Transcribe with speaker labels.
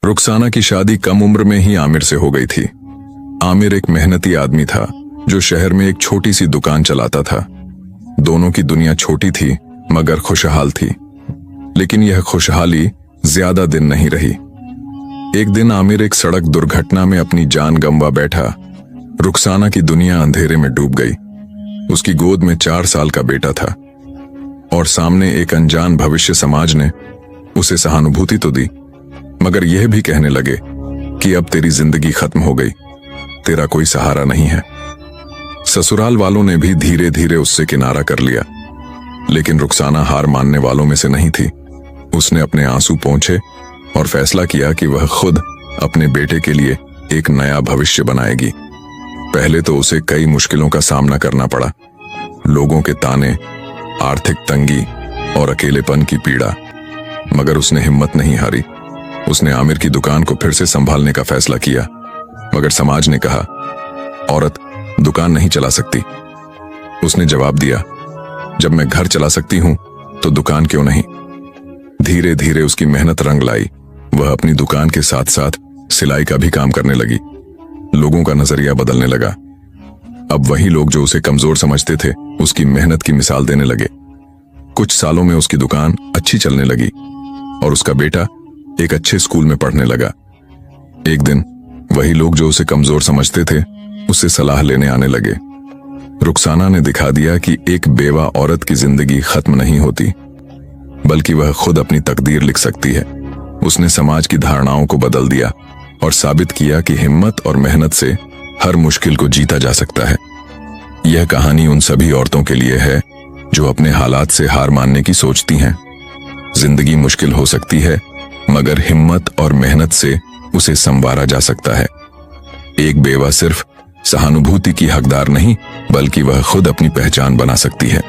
Speaker 1: रुखसाना की शादी कम उम्र में ही आमिर से हो गई थी। आमिर एक मेहनती आदमी था जो शहर में एक छोटी सी दुकान चलाता था। दोनों की दुनिया छोटी थी मगर खुशहाल थी, लेकिन यह खुशहाली ज्यादा दिन नहीं रही। एक दिन आमिर एक सड़क दुर्घटना में अपनी जान गंवा बैठा। रुखसाना की दुनिया अंधेरे में डूब गई। उसकी गोद में 4 साल का बेटा था और सामने एक अनजान भविष्य। समाज ने उसे सहानुभूति तो दी मगर यह भी कहने लगे कि अब तेरी जिंदगी खत्म हो गई, तेरा कोई सहारा नहीं है। ससुराल वालों ने भी धीरे धीरे उससे किनारा कर लिया, लेकिन रुखसाना हार मानने वालों में से नहीं थी। उसने अपने आंसू पोंछे और फैसला किया कि वह खुद अपने बेटे के लिए एक नया भविष्य बनाएगी। पहले तो उसे कई मुश्किलों का सामना करना पड़ा, लोगों के ताने, आर्थिक तंगी और अकेलेपन की पीड़ा, मगर उसने हिम्मत नहीं हारी। उसने आमिर की दुकान को फिर से संभालने का फैसला किया, मगर समाज ने कहा, औरत दुकान नहीं चला सकती। उसने जवाब दिया, जब मैं घर चला सकती हूं तो दुकान क्यों नहीं। धीरे धीरे उसकी मेहनत रंग लाई। वह अपनी दुकान के साथ साथ सिलाई का भी काम करने लगी। लोगों का नजरिया बदलने लगा। अब वही लोग जो उसे कमजोर समझते थे उसकी मेहनत की मिसाल देने लगे। कुछ सालों में उसकी दुकान अच्छी चलने लगी और उसका बेटा एक अच्छे स्कूल में पढ़ने लगा। एक दिन वही लोग जो उसे कमजोर समझते थे उससे सलाह लेने आने लगे। रुखसाना ने दिखा दिया कि एक बेवा औरत की जिंदगी खत्म नहीं होती, बल्कि वह खुद अपनी तकदीर लिख सकती है। उसने समाज की धारणाओं को बदल दिया और साबित किया कि हिम्मत और मेहनत से हर मुश्किल को जीता जा सकता है। यह कहानी उन सभी औरतों के लिए है जो अपने हालात से हार मानने की सोचती हैं। जिंदगी मुश्किल हो सकती है, मगर हिम्मत और मेहनत से उसे संवारा जा सकता है। एक बेवा सिर्फ सहानुभूति की हकदार नहीं, बल्कि वह खुद अपनी पहचान बना सकती है।